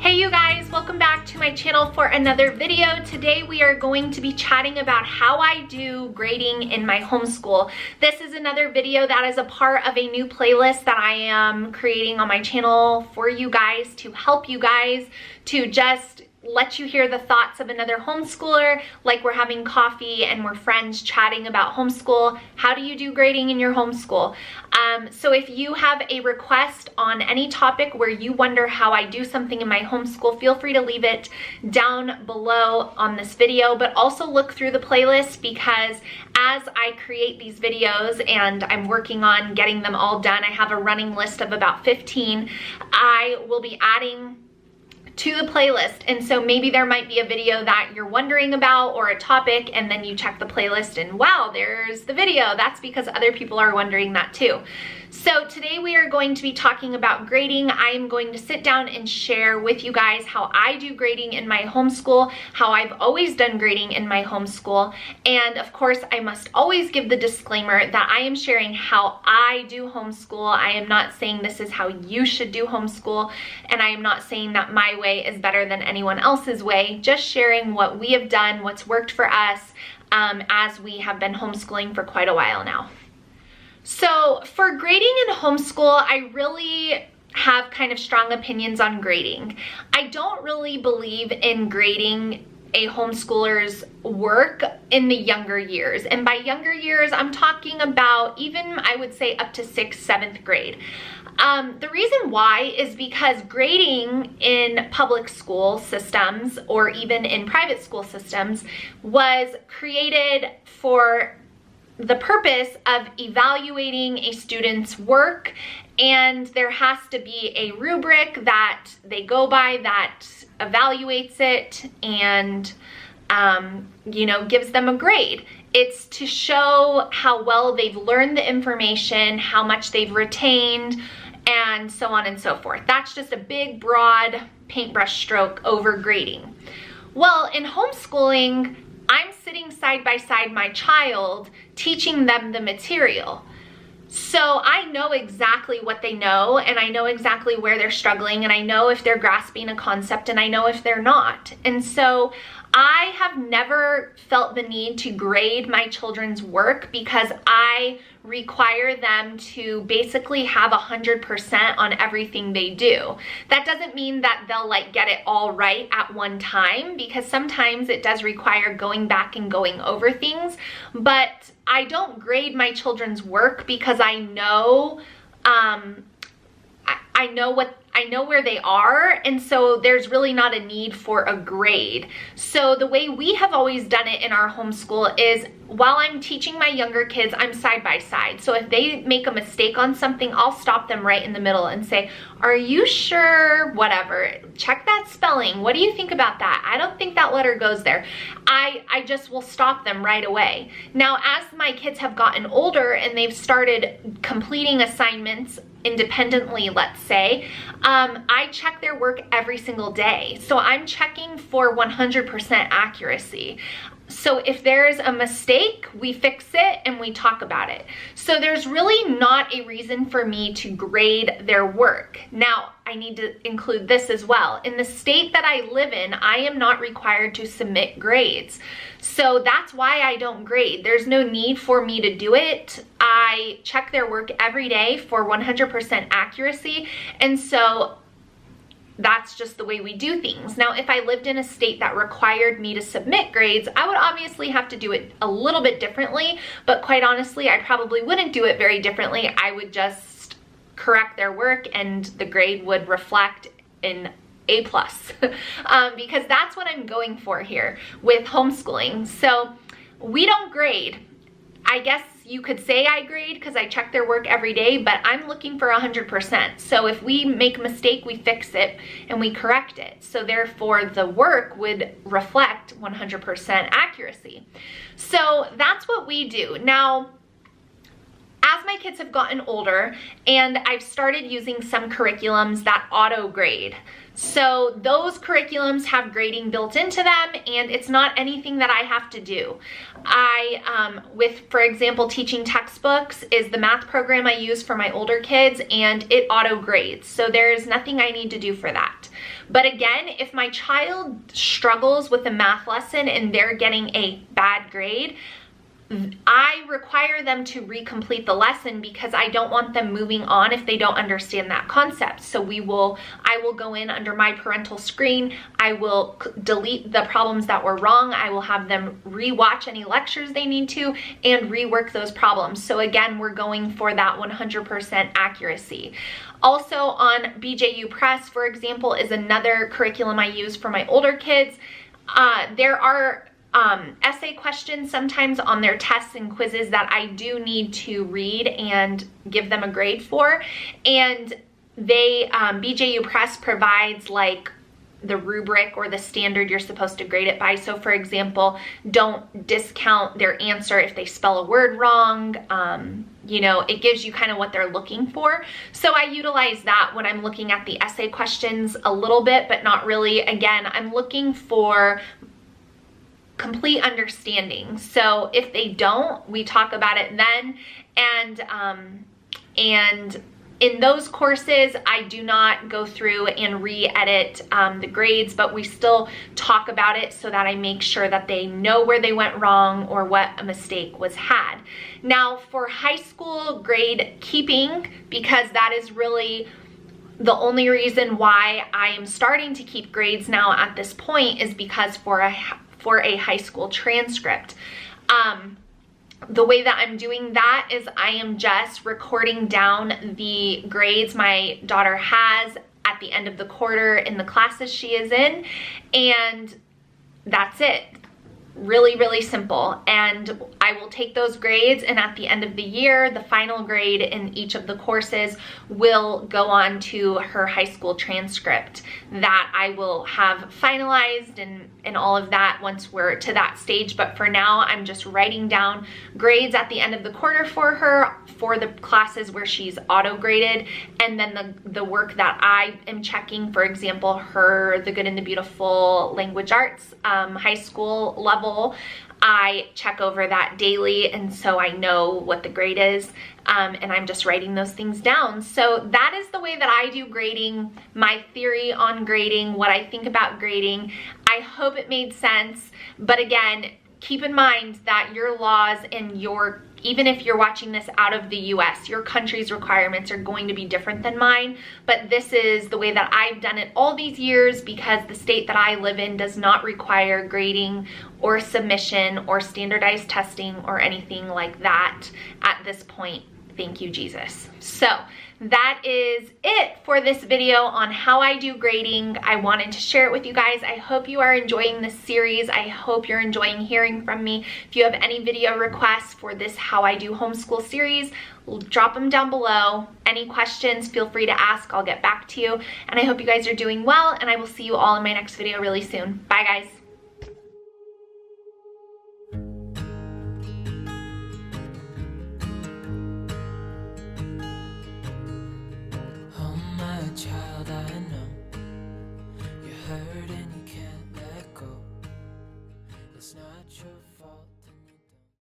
Hey you guys, welcome back to my channel for another video. Today we are going to be chatting about how I do grading in my homeschool. This is another video that is a part of a new playlist that I am creating on my channel for you guys to help you guys to just let you hear the thoughts of another homeschooler, like we're having coffee and we're friends chatting about homeschool. How do you do grading in your homeschool? So if you have a request on any topic where you wonder how I do something in my homeschool, feel free to leave it down below on this video, but also look through the playlist, because as I create these videos and I'm working on getting them all done, I have a running list of about 15. I will be adding to the playlist, and so maybe there might be a video that you're wondering about or a topic, and then you check the playlist and wow, there's the video. That's because other people are wondering that too. So today we are going to be talking about grading. I am going to sit down and share with you guys how I do grading in my homeschool, how I've always done grading in my homeschool, and of course I must always give the disclaimer that I am sharing how I do homeschool. I am not saying this is how you should do homeschool, and I am not saying that my way is better than anyone else's way, just sharing what we have done, what's worked for us, as we have been homeschooling for quite a while now. So for grading in homeschool, I really have kind of strong opinions on grading. I don't really believe in grading a homeschooler's work in the younger years. And by younger years, I'm talking about even, I would say, up to 6th, 7th grade. The reason why is because grading in public school systems or even in private school systems was created for the purpose of evaluating a student's work, and there has to be a rubric that they go by that evaluates it and gives them a grade. It's to show how well they've learned the information, how much they've retained, and so on and so forth. That's just a big, broad paintbrush stroke over grading. Well, in homeschooling, I'm sitting side by side my child, teaching them the material. So I know exactly what they know, and I know exactly where they're struggling, and I know if they're grasping a concept, and I know if they're not. And so I have never felt the need to grade my children's work because I require them to basically have 100% on everything they do. That doesn't mean that they'll get it all right at one time, because sometimes it does require going back and going over things, but I don't grade my children's work because I know I know where they are, and so there's really not a need for a grade. So the way we have always done it in our homeschool is while I'm teaching my younger kids, I'm side by side. So if they make a mistake on something, I'll stop them right in the middle and say, are you sure? Whatever, check that spelling. What do you think about that? I don't think that letter goes there. I just will stop them right away. Now, as my kids have gotten older and they've started completing assignments independently, let's say, I check their work every single day. So I'm checking for 100% accuracy. So if there's a mistake, we fix it and we talk about it. So there's really not a reason for me to grade their work. Now, I need to include this as well. In the state that I live in, I am not required to submit grades. So that's why I don't grade. There's no need for me to do it. I check their work every day for 100% accuracy. And so that's just the way we do things. Now, if I lived in a state that required me to submit grades, I would obviously have to do it a little bit differently, but quite honestly, I probably wouldn't do it very differently. I would just correct their work and the grade would reflect an A+, because that's what I'm going for here with homeschooling. So we don't grade. I guess you could say I grade because I check their work every day, but I'm looking for 100%. So if we make a mistake, we fix it and we correct it. So therefore the work would reflect 100% accuracy. So that's what we do. Now, as my kids have gotten older, and I've started using some curriculums that auto grade. So those curriculums have grading built into them, and it's not anything that I have to do. For example, teaching textbooks is the math program I use for my older kids, and it auto grades. So there's nothing I need to do for that. But again, if my child struggles with a math lesson and they're getting a bad grade, I require them to recomplete the lesson because I don't want them moving on if they don't understand that concept. So I will go in under my parental screen, I will delete the problems that were wrong, I will have them rewatch any lectures they need to and rework those problems. So again, we're going for that 100% accuracy. Also on BJU Press, for example, is another curriculum I use for my older kids. There are essay questions sometimes on their tests and quizzes that I do need to read and give them a grade for, and BJU Press provides like the rubric or the standard you're supposed to grade it by. So for example, don't discount their answer if they spell a word wrong. You know, it gives you kind of what they're looking for. So I utilize that when I'm looking at the essay questions a little bit, but not really. Again, I'm looking for complete understanding. So if they don't, we talk about it then. And in those courses, I do not go through and re-edit the grades, but we still talk about it so that I make sure that they know where they went wrong or what a mistake was had. Now for high school grade keeping, because that is really the only reason why I am starting to keep grades now at this point, is because for a high school transcript. The way that I'm doing that is I am just recording down the grades my daughter has at the end of the quarter in the classes she is in, and that's it. Really, really simple. And I will take those grades, and at the end of the year, the final grade in each of the courses will go on to her high school transcript that I will have finalized and all of that once we're to that stage. But for now, I'm just writing down grades at the end of the quarter for her for the classes where she's auto graded, and then the work that I am checking, for example, her The Good and the Beautiful language arts high school level, I check over that daily, and so I know what the grade is, and I'm just writing those things down. So that is the way that I do grading, my theory on grading, what I think about grading. I hope it made sense, but again, keep in mind that your laws and even if you're watching this out of the US, your country's requirements are going to be different than mine, but this is the way that I've done it all these years because the state that I live in does not require grading or submission or standardized testing or anything like that at this point. Thank you, Jesus. So that is it for this video on how I do grading. I wanted to share it with you guys. I hope you are enjoying this series. I hope you're enjoying hearing from me. If you have any video requests for this How I Do Homeschool series, drop them down below. Any questions, feel free to ask. I'll get back to you. And I hope you guys are doing well, and I will see you all in my next video really soon. Bye, guys. Child, I know you're hurting.